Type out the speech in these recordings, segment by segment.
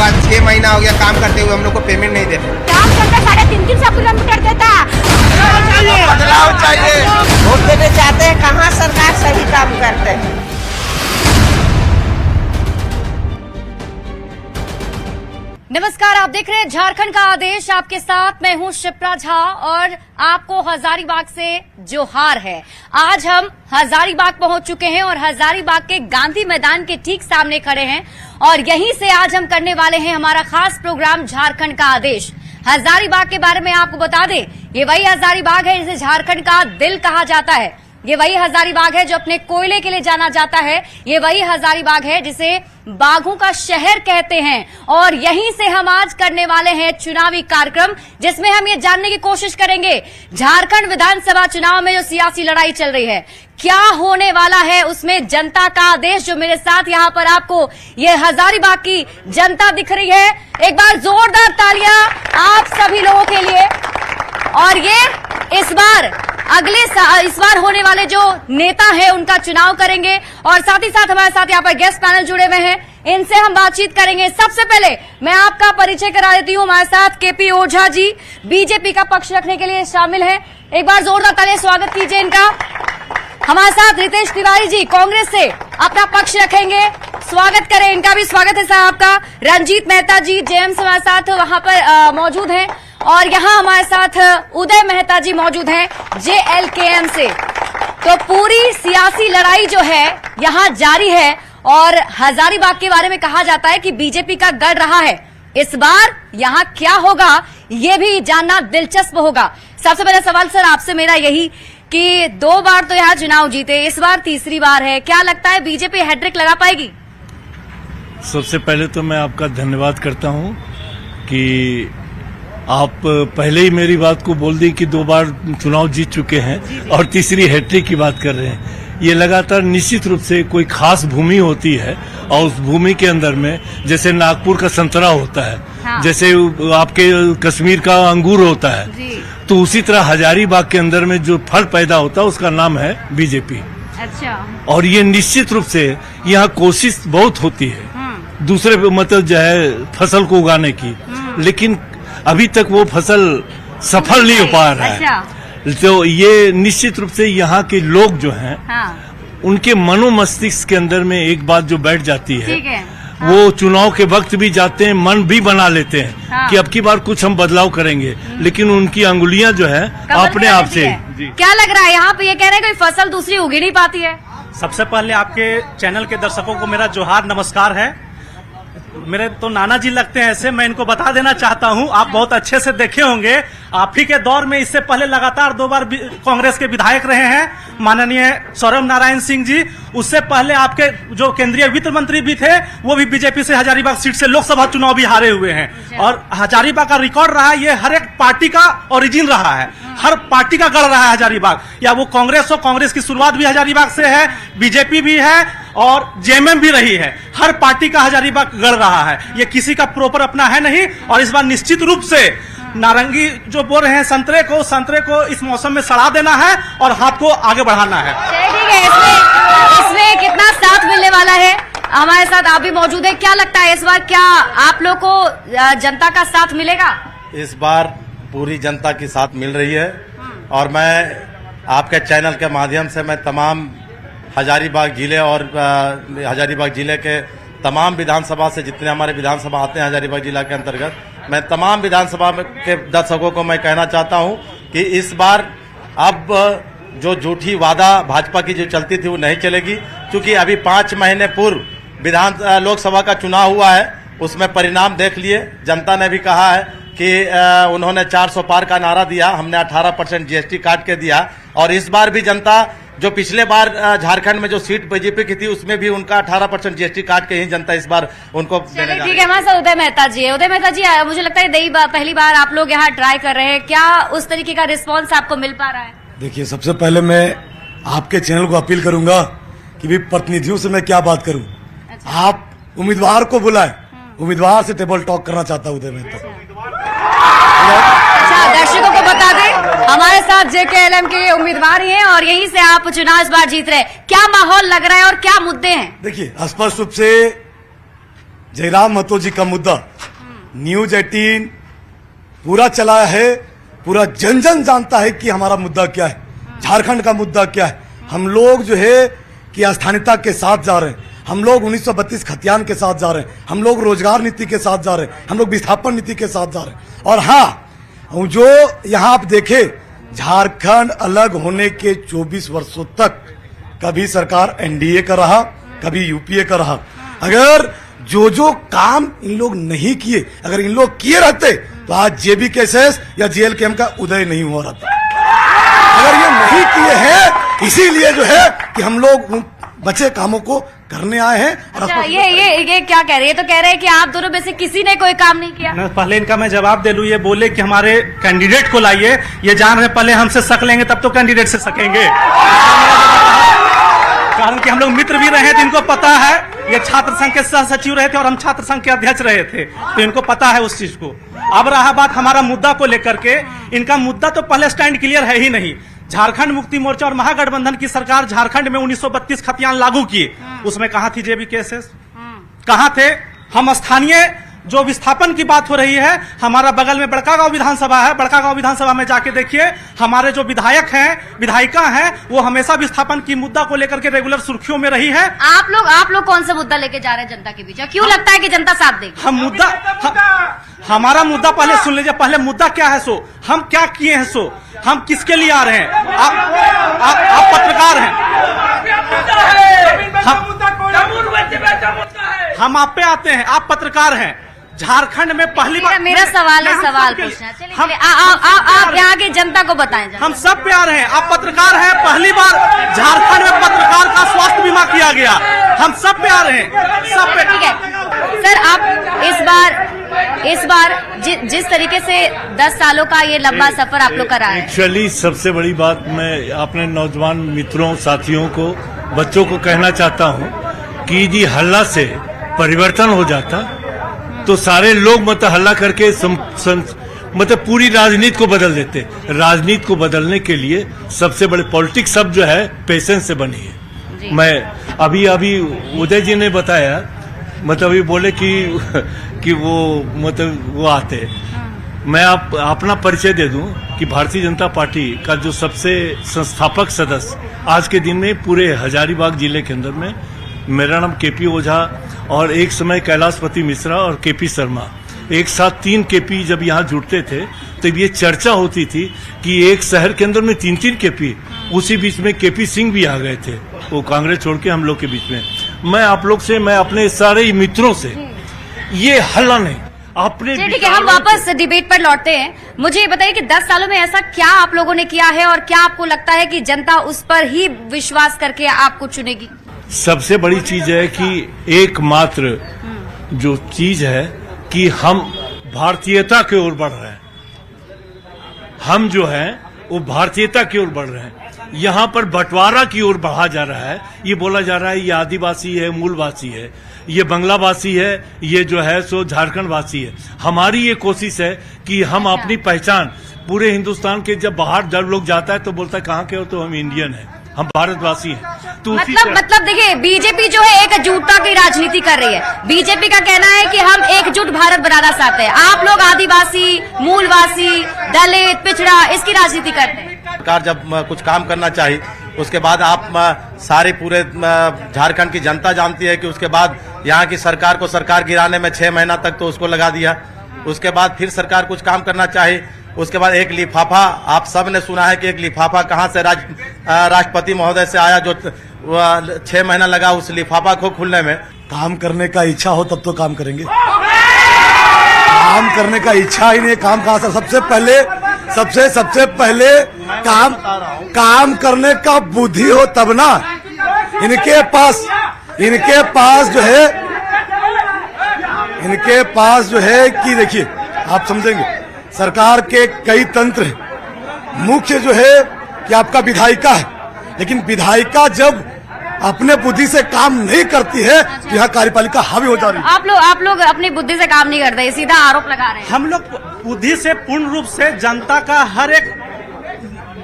आज 6 महीना हो गया काम करते हुए, हम लोग को पेमेंट नहीं देते। काम करते 350 किलोमीटर देता। बदलाव चाहिए। वोट देने चाहते हैं, कहाँ सरकार सही काम करते हैं। नमस्कार, आप देख रहे हैं झारखंड का आदेश। आपके साथ मैं हूं शिप्रा झा और आपको हजारीबाग से जोहार है। आज हम हजारीबाग पहुंच चुके हैं और हजारीबाग के गांधी मैदान के ठीक सामने खड़े हैं और यहीं से आज हम करने वाले हैं हमारा खास प्रोग्राम झारखंड का आदेश। हजारीबाग के बारे में आपको बता दें, ये वही हजारीबाग है जिसे झारखंड का दिल कहा जाता है। ये वही हजारीबाग है जो अपने कोयले के लिए जाना जाता है। ये वही हजारीबाग है जिसे बाघों का शहर कहते हैं और यहीं से हम आज करने वाले हैं चुनावी कार्यक्रम, जिसमें हम ये जानने की कोशिश करेंगे झारखंड विधानसभा चुनाव में जो सियासी लड़ाई चल रही है क्या होने वाला है, उसमें जनता का आदेश। जो मेरे साथ यहाँ पर आपको ये हजारीबाग की जनता दिख रही है, एक बार जोरदार तालियां आप सभी लोगों के लिए। और ये इस बार होने वाले जो नेता है उनका चुनाव करेंगे और साथ ही साथ हमारे साथ यहाँ पर गेस्ट पैनल जुड़े हुए हैं, इनसे हम बातचीत करेंगे। सबसे पहले मैं आपका परिचय करा देती हूँ। हमारे साथ केपी ओझा जी बीजेपी का पक्ष रखने के लिए शामिल हैं, एक बार जोरदार तालियां स्वागत कीजिए इनका। हमारे साथ रितेश तिवारी जी कांग्रेस से अपना पक्ष रखेंगे, स्वागत करें, इनका भी स्वागत है साहब आपका। रंजीत मेहता जी जेएम से हमारे साथ वहां पर मौजूद हैं और यहाँ हमारे साथ उदय मेहता जी मौजूद हैं JLKM से। तो पूरी सियासी लड़ाई जो है यहाँ जारी है और हजारीबाग के बारे में कहा जाता है कि बीजेपी का गढ़ रहा है। इस बार यहाँ क्या होगा ये भी जानना दिलचस्प होगा। सबसे पहला सवाल सर आपसे मेरा यही कि 2 बार तो यहाँ चुनाव जीते, इस बार तीसरी बार है, क्या लगता है बीजेपी हैट्रिक लगा पाएगी? सबसे पहले तो मैं आपका धन्यवाद करता हूं कि आप पहले ही मेरी बात को बोल दी कि 2 बार चुनाव जीत चुके हैं और तीसरी हैट्रिक की बात कर रहे हैं। ये लगातार निश्चित रूप से कोई खास भूमि होती है और उस भूमि के अंदर में जैसे नागपुर का संतरा होता है, हाँ। जैसे आपके कश्मीर का अंगूर होता है, तो उसी तरह हजारीबाग के अंदर में जो फल पैदा होता है उसका नाम है बीजेपी। अच्छा। और ये निश्चित रूप से यहाँ कोशिश बहुत होती है दूसरे मतलब जो है फसल को उगाने की, लेकिन अभी तक वो फसल सफल नहीं हो पा रहा है। अच्छा। तो ये निश्चित रूप से यहाँ के लोग जो हैं, हाँ। उनके मनोमस्तिष्क के अंदर में एक बात जो बैठ जाती है, ठीक है। हाँ। वो चुनाव के वक्त भी जाते हैं, मन भी बना लेते हैं हाँ। कि अब की बार कुछ हम बदलाव करेंगे, लेकिन उनकी अंगुलियां जो है अपने आप से। क्या लग रहा है यहाँ पे ये कह रहे हैं कोई फसल दूसरी उगी नहीं पाती है? सबसे पहले आपके चैनल के दर्शकों को मेरा जोहार नमस्कार है। मेरे तो नाना जी लगते हैं ऐसे, मैं इनको बता देना चाहता हूं, आप बहुत अच्छे से देखे होंगे, आप ही के दौर में इससे पहले लगातार 2 बार कांग्रेस के विधायक रहे हैं माननीय सौरभ नारायण सिंह जी। उससे पहले आपके जो केंद्रीय वित्त मंत्री भी थे वो भी बीजेपी से हजारीबाग सीट से लोकसभा चुनाव भी हारे हुए हैं। और हजारीबाग का रिकॉर्ड रहा है, ये हर एक पार्टी का ओरिजिन रहा है, हर पार्टी का गढ़ रहा है हजारीबाग, या वो कांग्रेस हो, कांग्रेस की शुरुआत भी हजारीबाग से है, बीजेपी भी है और जेएमएम भी रही है, हर पार्टी का हजारीबाग गढ़ रहा है। ये किसी का प्रॉपर अपना है नहीं। और इस बार निश्चित रूप से नारंगी जो बोल रहे हैं संतरे को इस मौसम में सड़ा देना है और हाथ को आगे बढ़ाना है। ठीक है, इसमें कितना साथ मिलने वाला है? हमारे साथ आप भी मौजूद है, क्या लगता है इस बार क्या आप लोग को जनता का साथ मिलेगा? इस बार पूरी जनता की साथ मिल रही है और मैं आपके चैनल के माध्यम से मैं तमाम हजारीबाग जिले और हजारीबाग जिले के तमाम विधानसभा से जितने हमारे विधानसभा आते हैं हजारीबाग जिला के अंतर्गत, मैं तमाम विधानसभा के दर्शकों को मैं कहना चाहता हूं कि इस बार अब जो झूठी वादा भाजपा की जो चलती थी वो नहीं चलेगी, क्योंकि अभी 5 महीने पूर्व लोकसभा का चुनाव हुआ है, उसमें परिणाम देख लिए। जनता ने भी कहा है कि उन्होंने 400 पार का नारा दिया, हमने 18% जीएसटी काट के दिया। और इस बार भी जनता जो पिछले बार झारखंड में जो सीट बीजेपी की थी उसमें भी उनका 18% जीएसटी काट के ही जनता इस बार उनको देने जा रही है। ठीक है, हमारे साथ उदय मेहता जी है। उदय मेहता जी, मुझे लगता है पहली बार आप लोग यहाँ ट्राई कर रहे हैं, क्या उस तरीके का रिस्पॉन्स आपको मिल पा रहा है? देखिए, सबसे पहले मैं आपके चैनल को अपील करूंगा कि भी प्रतिनिधियों से मैं क्या बात करूं। अच्छा। आप उम्मीदवार को बुलाएं, उम्मीदवार से टेबल टॉक करना चाहता हूं उदय मेहता। अच्छा, दर्शकों को बता दें हमारे साथ JKLM के उम्मीदवार ही हैं और यहीं से आप चुनाव इस बार जीत रहे हैं, क्या माहौल लग रहा है और क्या मुद्दे हैं? देखिए, स्पष्ट रूप से जयराम महतो जी का मुद्दा न्यूज 18 पूरा चला है, पूरा जन जन जानता है कि हमारा मुद्दा क्या है, झारखंड का मुद्दा क्या है। हम लोग जो है कि स्थानीयता के साथ जा रहे हैं, हम लोग 1932 खतियान के साथ जा रहे हैं, हम लोग रोजगार नीति के साथ जा रहे हैं, हम लोग विस्थापन नीति के साथ जा रहे हैं। और हाँ, जो यहाँ आप देखे, झारखंड अलग होने के 24 वर्षों तक कभी सरकार एनडीए का रहा, कभी यूपीए का रहा। अगर जो काम इन लोग नहीं किए, अगर इन लोग किए रहते तो आज जेबी केसेस या जेएलकेएम का उदय नहीं हुआ रहता। अगर ये नहीं किए हैं, इसीलिए जो है कि हम लोग उन बचे कामों को करने आए हैं। और अच्छा, ये क्या कह रहे हैं? तो कह रहे हैं कि आप दोनों में से किसी ने कोई काम नहीं किया। पहले इनका मैं जवाब दे लूं। ये बोले कि हमारे कैंडिडेट को लाइए, ये जान रहे पहले हमसे सक लेंगे तब तो कैंडिडेट से सकेंगे। कारण कि हम लोग मित्र भी रहे थे, इनको पता है। ये छात्र संघ के सह सचिव रहे थे और हम छात्र संघ के अध्यक्ष रहे थे, तो इनको पता है उस चीज को। अब रहा बात हमारा मुद्दा को लेकर के, इनका मुद्दा तो पहले स्टैंड क्लियर है ही नहीं। झारखंड मुक्ति मोर्चा और महागठबंधन की सरकार झारखंड में 1932 खतियान लागू किए, उसमें कहां थी जेबी केसेस, कहां थे? हम स्थानीय जो विस्थापन की बात हो रही है, हमारा बगल में बड़कागांव विधानसभा है, बड़कागांव विधानसभा में जाके देखिए, हमारे जो विधायक हैं, विधायिका हैं, वो हमेशा विस्थापन की मुद्दा को लेकर के रेगुलर सुर्खियों में रही है। आप लोग कौन सा मुद्दा लेके जा रहे हैं जनता के बीच? क्यों लगता है कि जनता साथ देगी? हमारा मुद्दा पहले सुन लीजिए। पहले मुद्दा क्या है, सो हम क्या किए हैं, सो हम किसके लिए आ रहे हैं? आप पत्रकार हैं, हम आप पे आते हैं, आप पत्रकार हैं। झारखंड में पहली बार मेरा सवाल है, सवाल पूछना। चलिए आप यहाँ के जनता को बताएं। हम सब पे आ रहे हैं, आप पत्रकार हैं, पहली बार झारखंड में पत्रकार का स्वास्थ्य बीमा किया गया। हम सब पे आ रहे हैं, सब पे। ठीक है सर, आप इस बार जिस तरीके से 10 सालों का ये लंबा सफर आप लोग करा है। एक्चुअली सबसे बड़ी बात मैं अपने नौजवान मित्रों, साथियों को, बच्चों को कहना चाहता हूँ कि जी हल्ला से परिवर्तन हो जाता तो सारे लोग मतलब हल्ला करके मतलब पूरी राजनीति को बदल देते। राजनीति को बदलने के लिए सबसे बड़े पॉलिटिक्स सब जो है पेशेंस से बनी है। मैं अभी उदय जी ने बताया, मतलब ये बोले कि वो मतलब वो आते। मैं अपना परिचय दे दूं कि भारतीय जनता पार्टी का जो सबसे संस्थापक सदस्य आज के दिन में पूरे हजारीबाग जिले के अंदर में, मेरा नाम केपी ओझा और एक समय कैलाशपति मिश्रा और केपी शर्मा, एक साथ 3 केपी जब यहाँ जुड़ते थे तो ये चर्चा होती थी कि एक शहर के अंदर में 3-3 केपी। उसी बीच में केपी सिंह भी आ गए थे, वो कांग्रेस छोड़ के हम लोग के बीच में। मैं आप लोग से, मैं अपने सारे मित्रों से ये हल्ला नहीं अपने। ठीक है, हम वापस डिबेट पर लौटते हैं। मुझे ये बताइए कि 10 सालों में ऐसा क्या आप लोगों ने किया है और क्या आपको लगता है कि जनता उस पर ही विश्वास करके आपको चुनेगी? सबसे बड़ी चीज है कि एकमात्र जो चीज है कि हम भारतीयता की ओर बढ़ रहे हैं। हम जो है वो भारतीयता की ओर बढ़ रहे हैं। यहाँ पर बंटवारा की ओर बढ़ा जा रहा है। ये बोला जा रहा है ये आदिवासी है, मूलवासी है, ये बंगलावासी है, ये जो है सो झारखंड वासी है। हमारी ये कोशिश है कि हम अपनी पहचान पूरे हिंदुस्तान के, जब बाहर जब लोग जाता है तो बोलता है कहाँ के हो, तो हम इंडियन हैं, हम भारतवासी हैं। तो मतलब देखिए, बीजेपी जो है एकजुटता की राजनीति कर रही है। बीजेपी का कहना है कि हम एकजुट भारत बनाना चाहते हैं। आप लोग आदिवासी, मूलवासी, दलित, पिछड़ा, इसकी राजनीति करते हैं। सरकार जब कुछ काम करना चाहिए, उसके बाद आप सारे पूरे झारखंड की जनता जानती है कि उसके बाद यहाँ की सरकार को सरकार गिराने में 6 महीना तक तो उसको लगा दिया। उसके बाद फिर सरकार कुछ काम करना चाहिए, उसके बाद एक लिफाफा, आप सब ने सुना है कि एक लिफाफा कहां से राष्ट्रपति महोदय से आया, जो 6 महीना लगा उस लिफाफा को खुलने में। काम करने का इच्छा हो तब तो काम करेंगे। काम करने का इच्छा ही नहीं, काम कहां से? सबसे पहले काम करने का बुद्धि हो तब ना। इनके पास जो है कि देखिए, आप समझेंगे, सरकार के कई तंत्र हैं। मुख्य जो है कि आपका विधायिका है, लेकिन विधायिका जब अपने बुद्धि से काम नहीं करती है तो यहाँ कार्यपालिका हावी हो जा रही है। आप लोग अपनी बुद्धि से काम नहीं करते, सीधा आरोप लगा रहे हैं। हम लोग बुद्धि से पूर्ण रूप से जनता का हर एक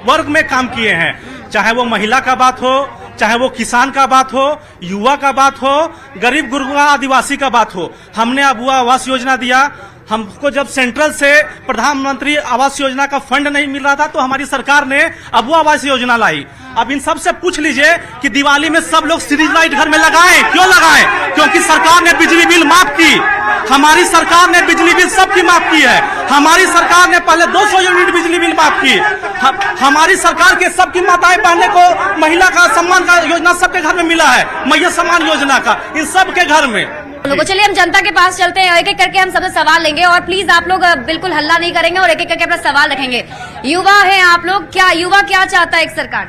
वर्ग में काम किए हैं, चाहे वो महिला का बात हो, चाहे वो किसान का बात हो, युवा का बात हो, गरीब गुरबा आदिवासी का बात हो। हमने अबुआ आवास योजना दिया, हमको जब सेंट्रल से प्रधानमंत्री आवास योजना का फंड नहीं मिल रहा था तो हमारी सरकार ने अब वो आवास योजना लाई। अब इन सब से पूछ लीजिए कि दिवाली में सब लोग सीरीज लाइट घर में लगाएं, क्यों लगाएं? क्योंकि सरकार ने बिजली बिल माफ की। हमारी सरकार ने बिजली बिल सबकी माफ की है। हमारी सरकार ने पहले 200 यूनिट बिजली बिल माफ की। हमारी सरकार के सबकी माताएं बहने को महिला का सम्मान का योजना सबके घर में मिला है, मैया सम्मान योजना का, इन सबके घर में। लोगों, चलिए हम जनता के पास चलते हैं, एक एक करके हम सबसे सवाल लेंगे और प्लीज आप लोग बिल्कुल हल्ला नहीं करेंगे और एक एक करके अपना सवाल रखेंगे। युवा हैं आप लोग, क्या युवा क्या चाहता है एक सरकार?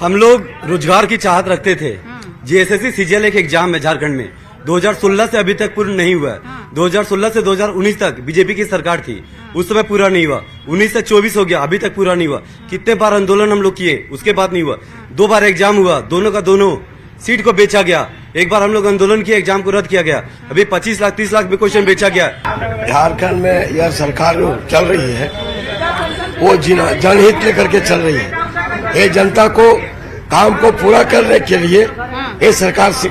हम लोग रोजगार की चाहत रखते थे। जीएसएससी सीजीएल एक एग्जाम है झारखंड में, 2016 से अभी तक पूर्ण नहीं हुआ। 2016 से 2019 तक बीजेपी की सरकार थी, उस समय पूरा नहीं हुआ। 19 से 24 हो गया, अभी तक पूरा नहीं हुआ। कितने बार आंदोलन हम लोग किए, उसके बाद नहीं हुआ। 2 बार एग्जाम हुआ, दोनों का दोनों सीट को बेचा गया। एक बार हम लोग आंदोलन किए, एग्जाम को रद्द किया गया। अभी 25 लाख 30 लाख में क्वेश्चन बेचा गया। झारखंड में यह सरकार जो चल रही है वो जनहित लेकर के चल रही है। ये जनता को काम को पूरा करने के लिए ये सरकार से।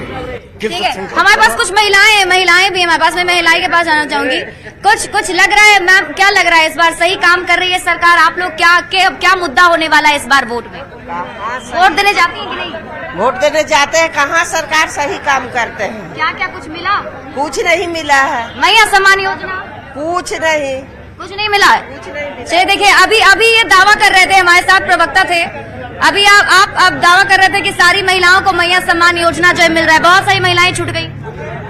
ठीक है, हमारे पास कुछ महिलाएं भी हमारे पास, मैं महिलाएं के पास जाना चाहूंगी। कुछ लग रहा है मैम, क्या लग रहा है इस बार सही काम कर रही है सरकार? आप लोग क्या मुद्दा होने वाला है इस बार वोट में? वोट देने जाती है कि नहीं? वोट देने जाते हैं, कहाँ सरकार सही काम करते हैं? क्या क्या कुछ मिला? कुछ नहीं मिला है। मैया सम्मान योजना कुछ नहीं मिला है। चलिए देखिए, अभी ये दावा कर रहे थे, हमारे साथ प्रवक्ता थे, अभी आप दावा कर रहे थे कि सारी महिलाओं को मैया सम्मान योजना जो है मिल रहा है, बहुत सारी महिलाएं छूट गई।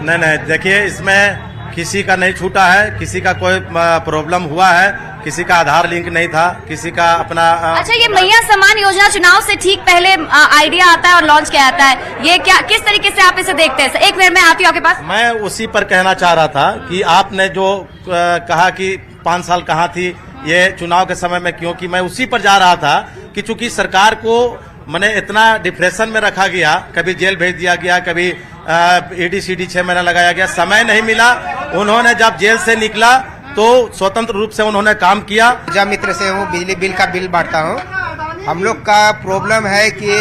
नहीं, देखिए इसमें किसी का नहीं छूटा है, किसी का कोई प्रॉब्लम हुआ है, किसी का आधार लिंक नहीं था, किसी का अपना अच्छा, ये मैया सम्मान योजना चुनाव से ठीक पहले आइडिया आता है और लॉन्च किया जाता है, ये क्या किस तरीके से आप इसे देखते हैं? एक मिनट में आती हूँ आपके पास। मैं उसी पर कहना चाह रहा था कि आपने जो कहा कि 5 साल कहाँ थी ये चुनाव के समय में, क्योंकि मैं उसी पर जा रहा था कि चूंकि सरकार को मैंने इतना डिप्रेशन में रखा गया, कभी जेल भेज दिया गया, कभी ED/CD 6 महीना लगाया गया, समय नहीं मिला। उन्होंने जब जेल से निकला तो स्वतंत्र रूप से उन्होंने काम किया। ऊर्जा मित्र से हूँ, बिजली बिल का बिल बांटता हूँ। हम लोग का प्रॉब्लम है कि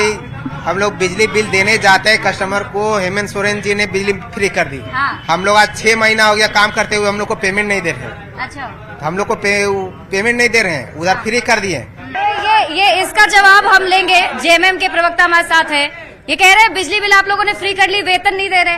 हम लोग बिजली बिल देने जाते हैं कस्टमर को, हेमंत सोरेन जी ने बिजली फ्री कर दी। हम लोग आज 6 महीना हो गया काम करते हुए, हम लोग को पेमेंट नहीं दे रहे। अच्छा, हम लोग को पेमेंट नहीं दे रहे हैं, उधर फ्री कर दिए। ये इसका जवाब हम लेंगे। जेएमएम के प्रवक्ता हमारे साथ है, ये कह रहे हैं बिजली बिल आप लोगों ने फ्री कर ली, वेतन नहीं दे रहे।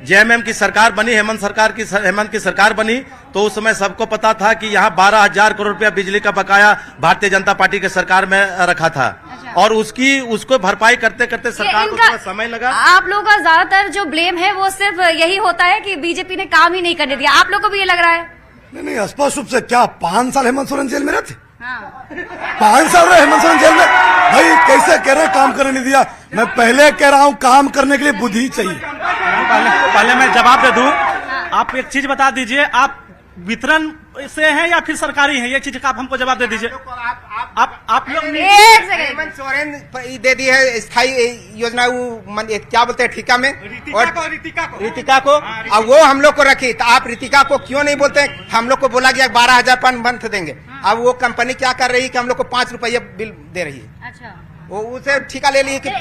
जेएमएम की सरकार बनी, हेमंत की सरकार बनी तो उस समय सबको पता था कि यहाँ 12,000 करोड़ रुपया बिजली का बकाया भारतीय जनता पार्टी की सरकार में रखा था। अच्छा। और उसको भरपाई करते करते सरकार को थोड़ा समय लगा। आप लोगों का ज्यादातर जो ब्लेम है वो सिर्फ यही होता है कि बीजेपी ने काम ही नहीं करने दिया, आप लोग को भी ये लग रहा है? नहीं, स्पष्ट रूप से क्या 5 साल हेमंत सोरेन जेल में रहते? 5 साल रहे हेमंत सोरेन जेल में। भाई कैसे कह रहे काम करने नहीं दिया? मैं पहले कह रहा हूँ काम करने के लिए बुद्धि चाहिए। पहले मैं जवाब दे दूं। आप एक चीज बता दीजिए, आप वितरण से हैं या फिर सरकारी हैं? ये चीज का आप हमको जवाब दे दीजिए। आप लोग हेमंत सोरेन दे दी है स्थायी योजना, वो क्या बोलते हैं ठिका में, रितिका को। अब वो हम लोग को रखी, तो आप रितिका को क्यों नहीं बोलते? हम लोग को बोला गया 12,000 पर मंथ देंगे। अब वो कंपनी क्या कर रही है कि हम लोग को 5 रुपया बिल दे रही है। अच्छा, वो उसे ठिका ले ली कि एक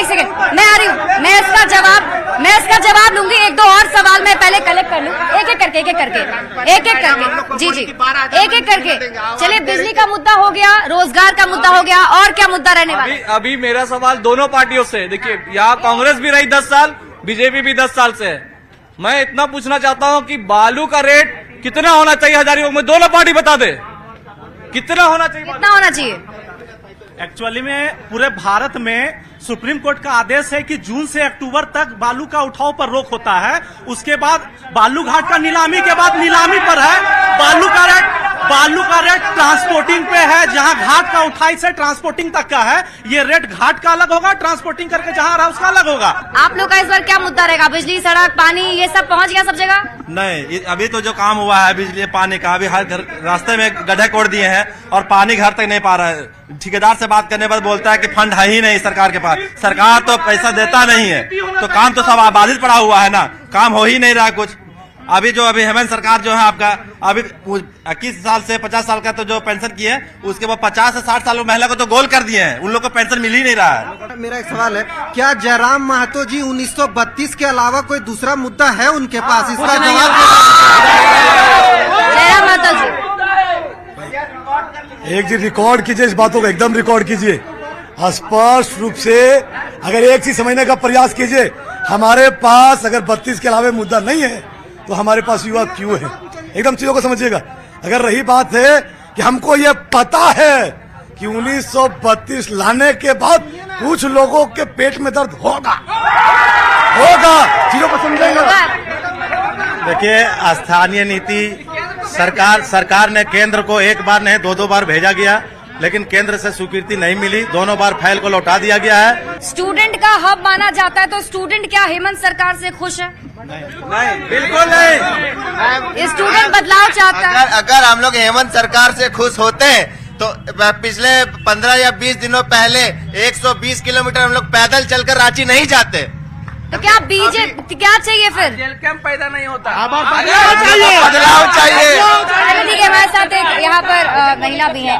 सेकंड, मैं आ रही हूँ, मैं इसका जवाब लूंगी। 1-2 और सवाल मैं पहले कलेक्ट कर लूँ, एक एक करके जी एक एक करके। चलिए, बिजली का मुद्दा हो गया, रोजगार का मुद्दा हो गया, और क्या मुद्दा रहने वाला? अभी मेरा सवाल दोनों पार्टियों से। देखिए, यहाँ कांग्रेस भी रही 10 साल, बीजेपी भी 10 साल से है। मैं इतना पूछना चाहता हूँ कि बालू का रेट कितना होना चाहिए हजारीबाग में? दोनों पार्टी बता दे कितना होना चाहिए। एक्चुअली में पूरे भारत में सुप्रीम कोर्ट का आदेश है कि जून से अक्टूबर तक बालू का उठाव पर रोक होता है। उसके बाद बालू घाट का नीलामी के बाद नीलामी पर है। बालू का रेट ट्रांसपोर्टिंग पे है, जहां घाट का उठाई से ट्रांसपोर्टिंग तक का है। ये रेट घाट का अलग होगा, ट्रांसपोर्टिंग करके जहां रहा उसका अलग होगा। आप लोग का इस बार क्या मुद्दा रहेगा? बिजली, सड़क, पानी, ये सब पहुंच गया सब जगह? नहीं, अभी तो जो काम हुआ है बिजली पानी का, अभी हर घर रास्ते में गड्ढे कोड़ दिए हैं और पानी घर तक नहीं पा रहा है। ठेकेदार से बात करने पर बोलता है कि फंड है ही नहीं सरकार के पास, सरकार तो पैसा देता नहीं है, तो काम तो सब बाधित पड़ा हुआ है ना, काम हो ही नहीं रहा कुछ। अभी हेमंत सरकार जो है आपका, अभी 21 साल से 50 साल का तो जो पेंशन की है, उसके बाद 50 से 60 साल महिला को तो गोल कर दिए हैं, उन लोग को पेंशन मिल ही नहीं रहा है। मेरा एक सवाल है, क्या जयराम महतो जी 1932 के अलावा कोई दूसरा मुद्दा है उनके पास? इसका जवाब एक जी रिकॉर्ड कीजिए इस बातों को, एकदम रिकॉर्ड कीजिए स्पष्ट रूप से। अगर एक चीज समझने का प्रयास कीजिए, हमारे पास अगर 32 के अलावा मुद्दा नहीं है तो हमारे पास युवा क्यों है? एकदम चीजों को समझिएगा। अगर रही बात है कि हमको ये पता है कि 1932 लाने के बाद कुछ लोगों के पेट में दर्द होगा, चीजों को समझेंगे। देखिए, स्थानीय नीति सरकार ने केंद्र को एक बार नहीं 2-2 बार भेजा गया, लेकिन केंद्र से स्वीकृति नहीं मिली। दोनों बार फाइल को लौटा दिया गया है। स्टूडेंट का हब माना जाता है, तो स्टूडेंट क्या हेमंत सरकार से खुश है? नहीं, बिल्कुल नहीं। स्टूडेंट बदलाव चाहता है। अगर हम लोग हेमंत सरकार से खुश होते तो पिछले 15 या 20 दिनों पहले 120 किलोमीटर हम लोग पैदल चलकर रांची नहीं जाते। तो क्या बीजेपी क्या चाहिए फिर? जेल कैंप पैदा नहीं होता। बदलाव चाहिए। ठीक है, हमारे साथ एक यहाँ पर महिला भी है।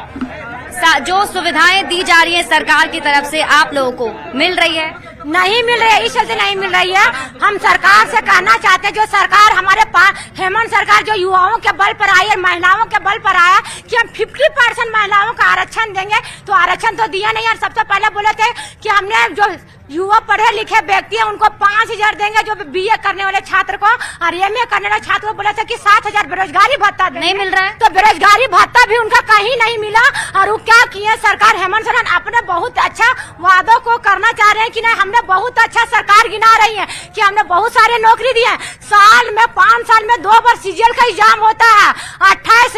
जो सुविधाएं दी जा रही है सरकार की तरफ से, आप लोगों को मिल रही है? नहीं मिल रही है, इस चलते नहीं मिल रही है। हम सरकार से कहना चाहते हैं, जो सरकार हमारे पास हेमंत सरकार जो युवाओं के बल पर आई है, महिलाओं के बल पर आया कि हम 50% महिलाओं का आरक्षण देंगे, तो आरक्षण तो दिया नहीं। और सबसे पहले बोले थे कि हमने जो युवा पढ़े लिखे व्यक्ति है उनको 5,000 देंगे, जो BA करने वाले छात्र को और MA करने वाले छात्र को बोले थे कि 7,000 बेरोजगारी भत्ता नहीं मिल रहा है। तो बेरोजगारी भत्ता भी उनका कहीं नहीं मिला। और वो क्या किए सरकार, हेमंत सरकार अपने बहुत अच्छा वादों को करना चाह रहे हैं कि नहीं, हमने बहुत अच्छा सरकार गिना रही है कि हमने बहुत सारे नौकरी दिए। साल में 5 साल में 2 बार CGL का एग्जाम होता है। 28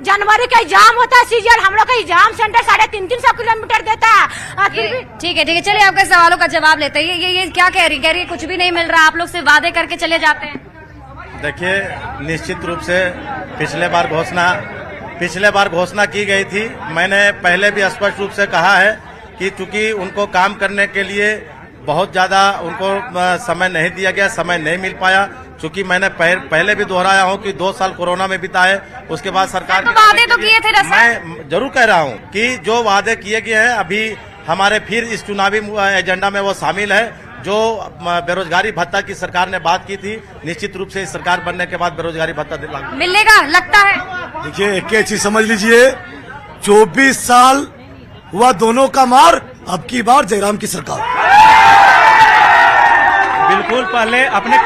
जनवरी का एग्जाम होता है CGL। हम लोग का एग्जाम सेंटर 350 किलोमीटर देता है। ठीक है, चलिए आपके सवालों का जवाब लेते हैं। ये क्या कह रही है? कुछ भी नहीं मिल रहा, आप लोग से वादे करके चले जाते हैं। देखिए, निश्चित रूप से पिछले बार घोषणा की गई थी। मैंने पहले भी स्पष्ट रूप से कहा है कि चूंकि उनको काम करने के लिए बहुत ज्यादा उनको समय नहीं दिया गया, समय नहीं मिल पाया। चूंकि मैंने पहले भी दोहराया हूं कि 2 साल कोरोना में बिताए, उसके बाद सरकार तो वादे तो किए थे। मैं जरूर कह रहा हूं कि जो वादे किए गए हैं अभी हमारे फिर इस चुनावी एजेंडा में वो शामिल है। जो बेरोजगारी भत्ता की सरकार ने बात की थी, निश्चित रूप से इस सरकार बनने के बाद बेरोजगारी भत्ता मिलेगा, लगता है। देखिए, एक चीज समझ लीजिए, 24 साल हुआ दोनों का मार, अब की बार जयराम की सरकार। बिल्कुल, पहले अपने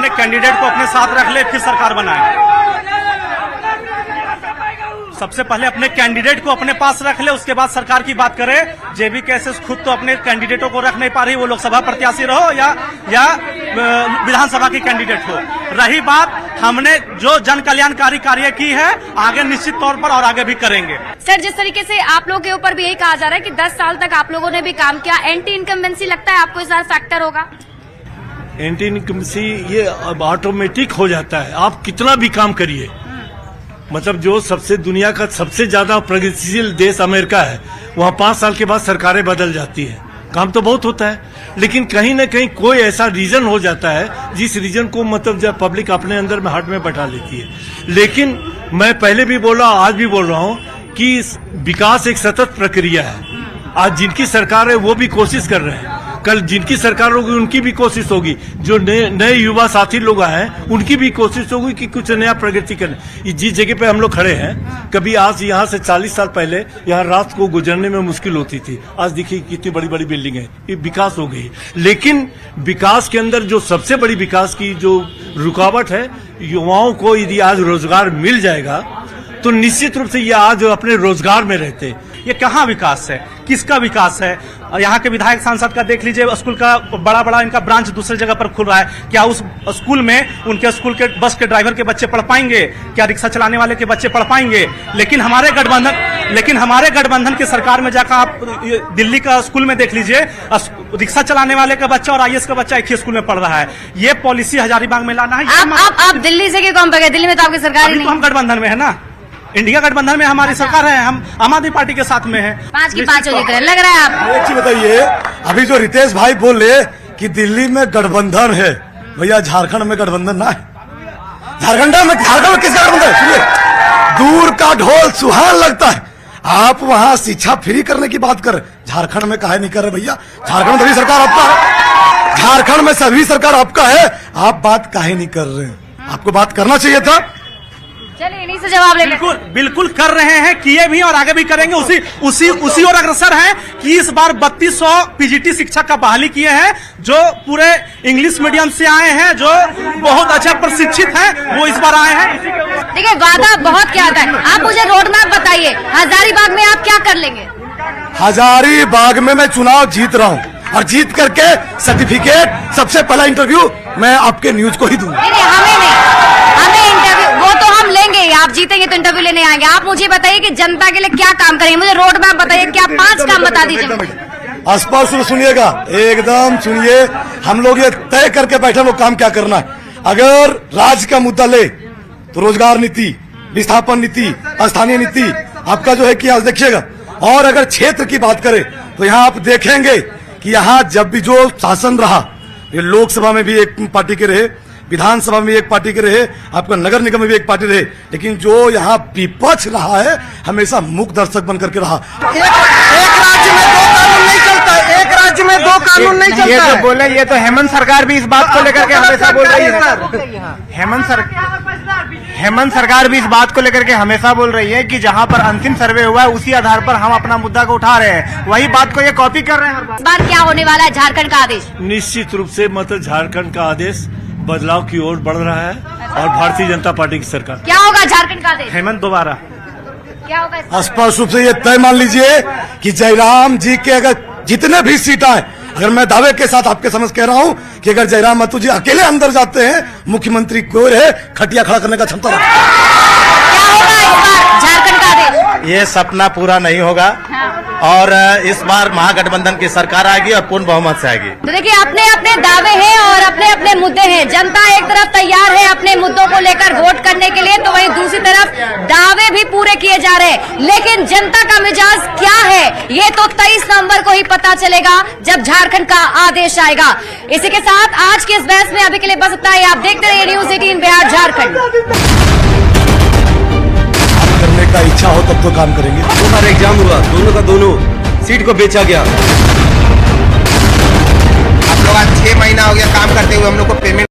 कैंडिडेट को अपने साथ रख ले, फिर सरकार बनाए। सबसे पहले अपने कैंडिडेट को अपने पास रख ले, उसके बाद सरकार की बात करे। जेबी कैसे खुद तो अपने कैंडिडेटों को रख नहीं पा रही, वो लोकसभा प्रत्याशी रहो या विधानसभा की कैंडिडेट हो। रही बात, हमने जो जन कल्याणकारी कार्य की है, आगे निश्चित तौर पर और आगे भी करेंगे। सर, जिस तरीके से आप लोगों के ऊपर भी यही कहा जा रहा है कि 10 साल तक आप लोगों ने भी काम किया, एंटी इनकम्बेंसी लगता है आपको इस बार फैक्टर होगा? एंटी इनकम्बेंसी ये अब ऑटोमेटिक हो जाता है, आप कितना भी काम करिए। मतलब जो दुनिया का सबसे ज्यादा प्रगतिशील देश अमेरिका है, वहाँ 5 साल के बाद सरकारें बदल जाती है। काम तो बहुत होता है, लेकिन कहीं न कहीं कोई ऐसा रीजन हो जाता है जिस रीजन को मतलब जब पब्लिक अपने अंदर में हार्ट में बैठा लेती है। लेकिन मैं पहले भी बोल रहा हूँ, आज भी बोल रहा हूँ कि विकास एक सतत प्रक्रिया है। आज जिनकी सरकार है वो भी कोशिश कर रहे हैं, कल जिनकी सरकार होगी उनकी भी कोशिश होगी। जो नए युवा साथी लोग हैं उनकी भी कोशिश होगी कि कुछ नया प्रगति करें। जिस जगह पे हम लोग खड़े हैं, कभी आज यहाँ से 40 साल पहले यहाँ रात को गुजरने में मुश्किल होती थी। आज देखिए कितनी बड़ी बड़ी बिल्डिंग है, ये विकास हो गई। लेकिन विकास के अंदर जो सबसे बड़ी विकास की जो रुकावट है, युवाओं को यदि आज रोजगार मिल जाएगा तो निश्चित रूप से ये आज अपने रोजगार में रहते। ये कहाँ विकास है, किसका विकास है? यहाँ के विधायक सांसद का देख लीजिए, स्कूल का बड़ा इनका ब्रांच दूसरी जगह पर खुल रहा है। क्या उस स्कूल में उनके स्कूल के बस के ड्राइवर के बच्चे पढ़ पाएंगे? क्या रिक्शा चलाने वाले के बच्चे पढ़ पाएंगे? लेकिन हमारे गठबंधन की सरकार में जाकर आप दिल्ली का स्कूल में देख लीजिए, रिक्शा चलाने वाले का बच्चा और IAS का बच्चा एक ही स्कूल में पढ़ रहा है। ये पॉलिसी हजारीबाग में लाना है। आप दिल्ली से क्यों कम पे गए? दिल्ली में तो आपकी सरकार ही नहीं। हम गठबंधन में है ना, इंडिया गठबंधन में हमारी सरकार है, हम आम आदमी पार्टी के साथ में है। 5 की 5 हो गई, लग रहा है आप। एक चीज बताइए, अभी जो रितेश भाई बोले कि दिल्ली में गठबंधन है, भैया झारखंड में गठबंधन ना है। झारखंड में किसका गठबंधन है? सुनिए, दूर का ढोल सुहान लगता है। आप वहां शिक्षा फ्री करने की बात कर, झारखंड में काहे नहीं कर रहे भैया? झारखंड में सभी सरकार आपका है, झारखंड में सभी सरकार आपका है, आप बात काहे नहीं कर रहे हैं? आपको बात करना चाहिए था। चलिए इन्हीं से जवाब ले बिल्कुल बिल्कुल कर रहे हैं, किए भी और आगे भी करेंगे। उसी और अग्रसर है कि इस बार 3200 पीजीटी शिक्षक का बहाली किए हैं, जो पूरे इंग्लिश मीडियम से आए हैं, जो बहुत अच्छा प्रशिक्षित हैं, वो इस बार आए हैं। देखिए वादा बहुत क्या आता है, आप मुझे रोड मैप बताइए, हजारीबाग में आप क्या कर लेंगे? हजारीबाग में मैं चुनाव जीत रहा हूँ और जीत करके सर्टिफिकेट सबसे पहला इंटरव्यू मैं आपके न्यूज को ही दूंगा। नहीं हमें नहीं, हमें इंटरव्यू वो तो हम लेंगे ही, आप जीतेंगे तो इंटरव्यू लेने आएंगे। आप मुझे बताइए कि जनता के लिए क्या काम करेंगे, मुझे रोड मैप बताइए, क्या 5 काम बता दीजिए। स्पष्ट सुनिएगा, एकदम सुनिए, हम लोग ये तय करके बैठे वो काम क्या करना है। अगर राज्य का मुद्दा ले तो रोजगार नीति, विस्थापन नीति, स्थानीय नीति आपका जो है कि आज देखिएगा। और अगर क्षेत्र की बात करें तो यहाँ आप देखेंगे कि यहाँ जब भी जो शासन रहा, ये लोकसभा में भी एक पार्टी के रहे, विधानसभा में एक पार्टी के रहे, आपका नगर निगम में भी एक पार्टी रहे, लेकिन जो यहाँ विपक्ष रहा है हमेशा मूक दर्शक बनकर के रहा। एक राज्य में 2 कानून नहीं चलता, एक राज्य में 2 कानून नहीं चलता। ये जो बोले, ये तो हेमंत सरकार भी इस बात को लेकर के हमेशा बोल रही है। हेमंत सरकार भी इस बात को लेकर के हमेशा बोल रही है कि जहाँ पर अंतिम सर्वे हुआ है उसी आधार पर हम अपना मुद्दा को उठा रहे हैं, वही बात को ये कॉपी कर रहे हैं। इस बार क्या होने वाला है झारखंड का आदेश? निश्चित रूप से मतलब झारखंड का आदेश बदलाव की ओर बढ़ रहा है और भारतीय जनता पार्टी की सरकार। क्या होगा झारखंड का आदेश? हेमंत दोबारा क्या होगा? स्पष्ट रूप से ये तय मान लीजिए कि जयराम जी के अगर जितने भी सीट आए, अगर मैं दावे के साथ आपके समझ कह रहा हूँ कि अगर जयराम महतो जी अकेले अंदर जाते हैं, मुख्यमंत्री को रहे खटिया खड़ा करने का क्षमता रखते हैं। क्या होगा इस बार झारखंड का आदेश? ये सपना पूरा नहीं होगा और इस बार महागठबंधन की सरकार आएगी और पूर्ण बहुमत से आएगी। तो देखिए अपने अपने दावे हैं और अपने अपने मुद्दे हैं। जनता एक तरफ तैयार है अपने मुद्दों को लेकर वोट करने के लिए, तो वहीं दूसरी तरफ दावे भी पूरे किए जा रहे हैं। लेकिन जनता का मिजाज क्या है ये तो 23 नवंबर को ही पता चलेगा जब झारखंड का आदेश आएगा। इसी के साथ आज की इस बहस में अभी के लिए बस इतना ही। आप देखते रहिए न्यूज़ 18 बिहार झारखंड। करने का इच्छा हो तब तो काम करेंगे। 2 बार एग्जाम हुआ, दोनों का दोनों सीट को बेचा गया। हम लोग आज 6 महीना हो गया काम करते हुए, हम लोग को पेमेंट